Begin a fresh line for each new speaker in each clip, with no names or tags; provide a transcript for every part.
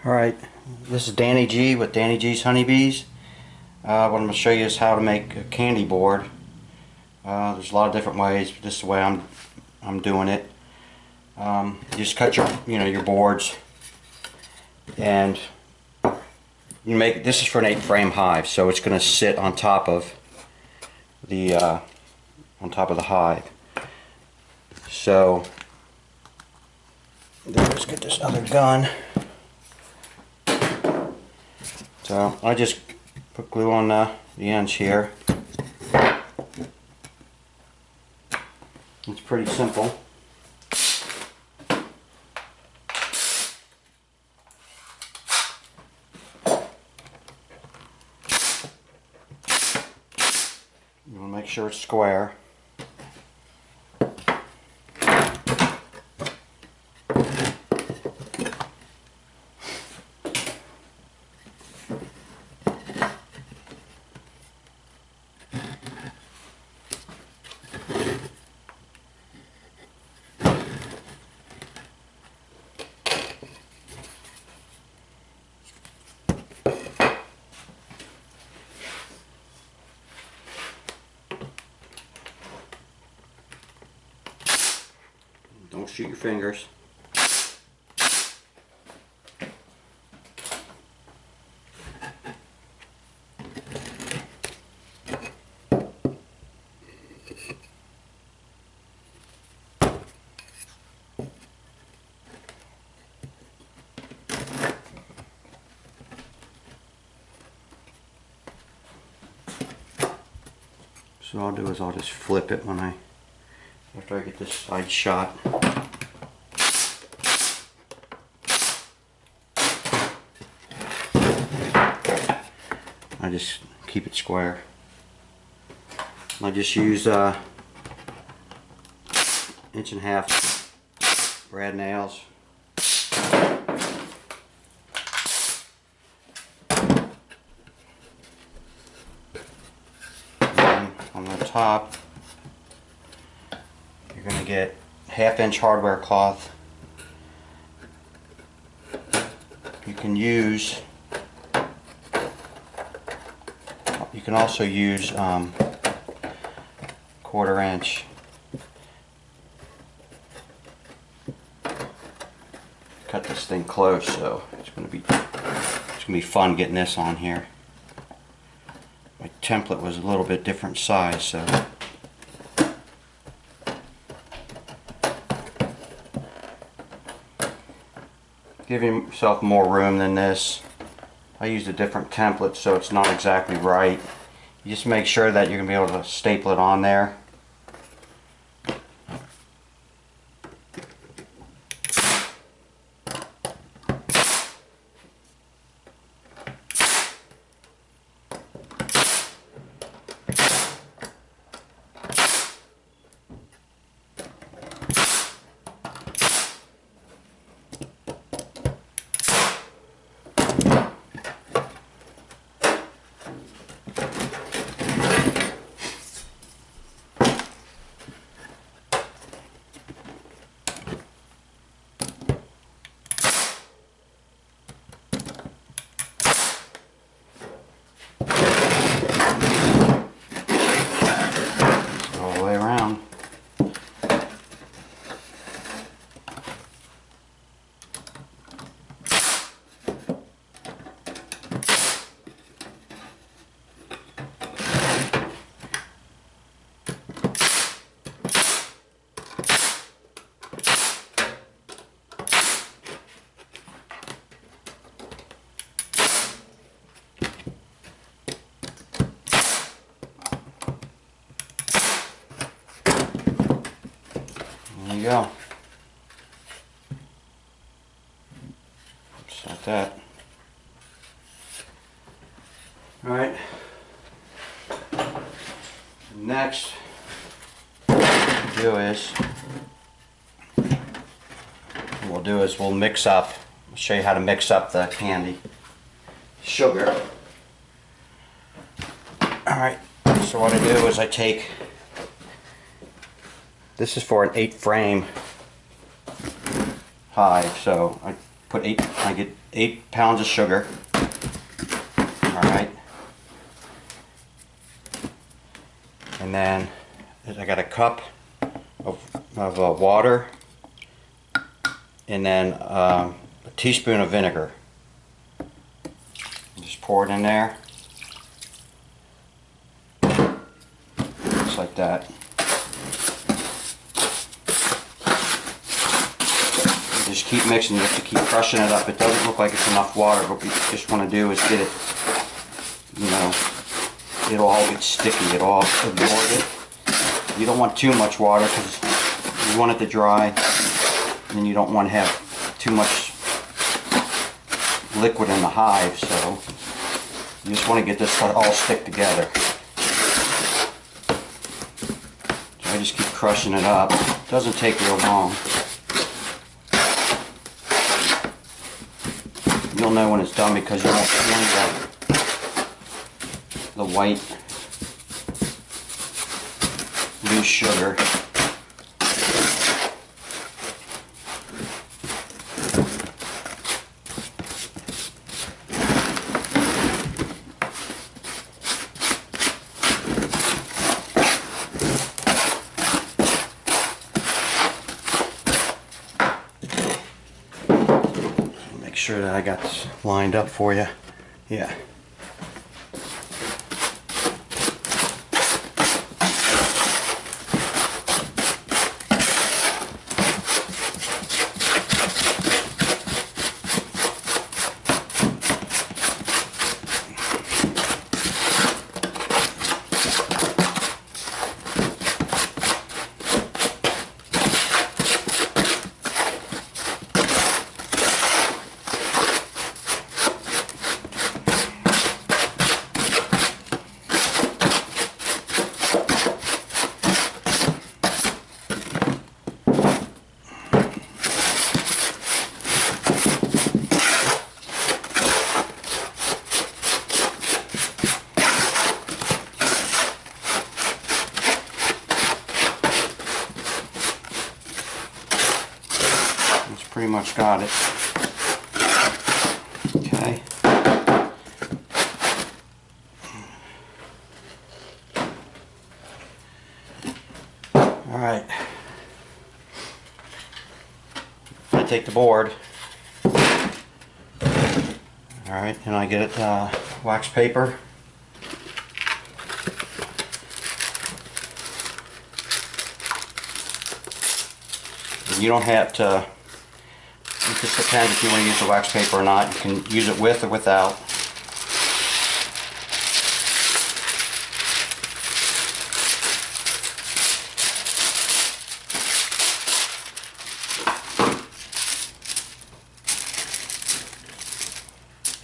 Alright, this is Danny G with Danny G's Honeybees. What I'm going to show you is how to make a candy board. There's a lot of different ways, but this is the way I'm doing it. You just cut your boards, and you make this is for an 8-frame hive, so it's going to sit on top of the hive. So let's get this other gun. So I just put glue on the ends here. It's pretty simple. You want to make sure it's square. Don't shoot your fingers. So what I'll do is I'll just flip it after I get this side shot. I just keep it square. I just use 1.5 inch brad nails. And on the top, you're going to get 1/2 inch hardware cloth. You can also use 1/4 inch. Cut this thing close, so it's gonna be fun getting this on here. My template was a little bit different size, so give yourself more room than this. I used a different template, so it's not exactly right. You just make sure that you're going to be able to staple it on there. There you go. Just like that. Alright. Next, what we'll do is we'll mix up. I'll show you how to mix up the candy. Sugar. Alright, so what I do is I take This is for an 8-frame hive, so I I get 8 pounds of sugar. Alright. And then I got a cup of water, and then a teaspoon of vinegar. Just pour it in there. Just like that. Just keep mixing, you have to keep crushing it up. It doesn't look like it's enough water, but what you just want to do is get it, you know, it'll all get sticky, it'll all absorb it. You don't want too much water because you want it to dry, and then you don't want to have too much liquid in the hive, so you just want to get this to all stick together. So I just keep crushing it up. It doesn't take real long. You'll know when it's done because you won't get the white loose sugar. Make sure that I got this lined up for you. Yeah. Pretty much got it. Okay. All right. I take the board. All right, and I get it wax paper. And you don't have to. It just depends if you want to use the wax paper or not. You can use it with or without.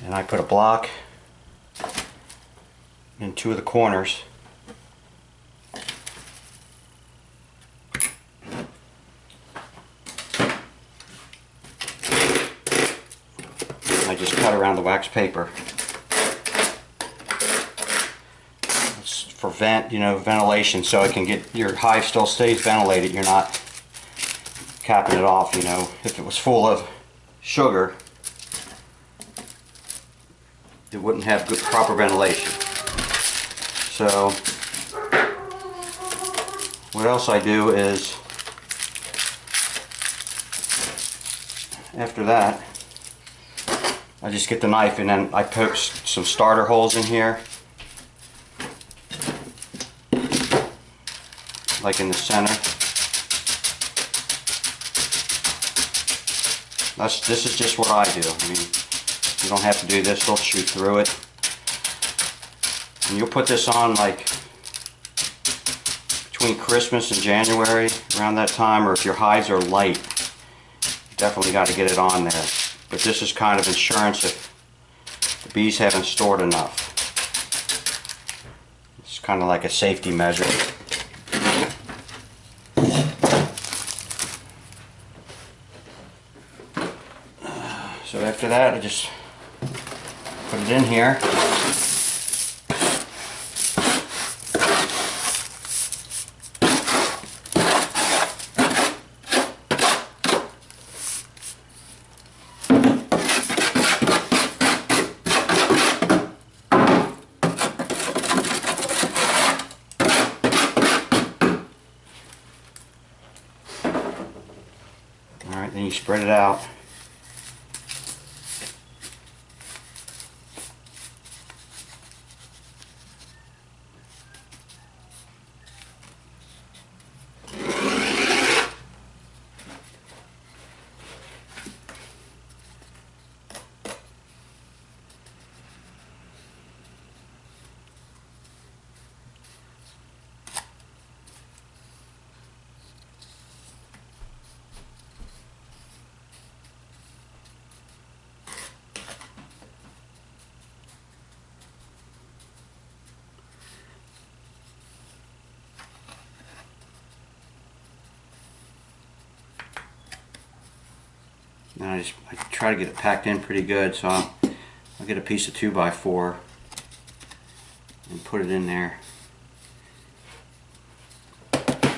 And I put a block in 2 of the corners. I just cut around the wax paper. It's for ventilation, so it can get your hive still stays ventilated. You're not capping it off. If it was full of sugar, it wouldn't have good proper ventilation. So what else I do is, after that, I just get the knife and then I poke some starter holes in here, like in the center. This is just what I do. I mean, you don't have to do this, they'll shoot through it. And you'll put this on like between Christmas and January, around that time, or if your hives are light, you definitely got to get it on there. But this is kind of insurance if the bees haven't stored enough. It's kind of like a safety measure. So after that, I just put it in here. spread it out. Now I try to get it packed in pretty good, so I'll get a piece of 2x4 and put it in there. Like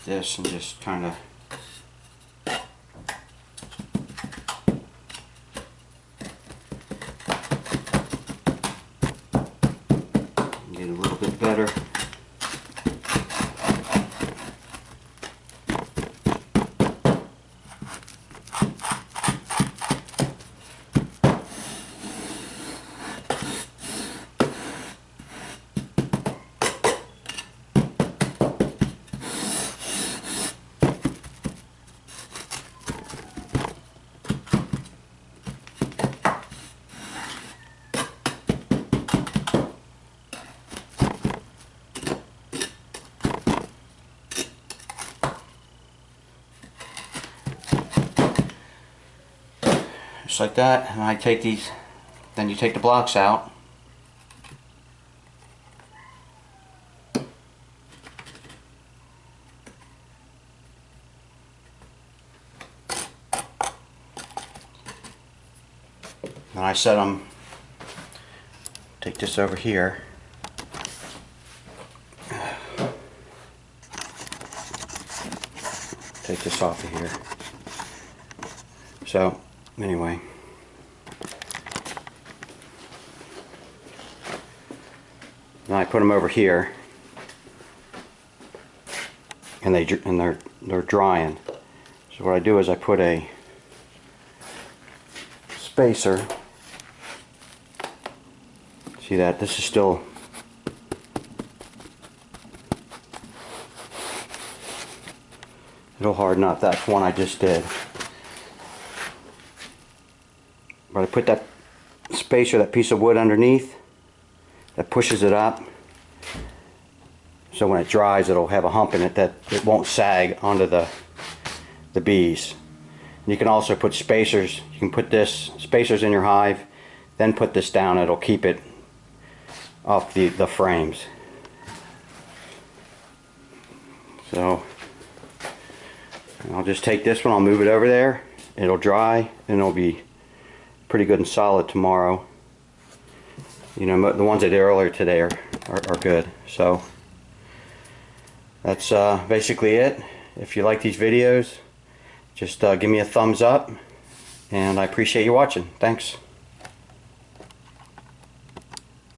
this, and just kind of get a little bit better. Just like that, and I take these, then you take the blocks out. And I set them, take this over here. Take this off of here. So, anyway. Now I put them over here, and they're drying. So what I do is I put a spacer. See that? This is still it'll harden up. That's one I just did. But I put that spacer, that piece of wood underneath, that pushes it up. So when it dries, it'll have a hump in it that it won't sag onto the bees. And you can also put spacers. You can put this spacers in your hive, then put this down. It'll keep it off the frames. So I'll just take this one. I'll move it over there. It'll dry, and it'll be pretty good and solid tomorrow. You know, the ones I did earlier today are good. So that's basically it. If you like these videos, just give me a thumbs up, and I appreciate you watching. Thanks.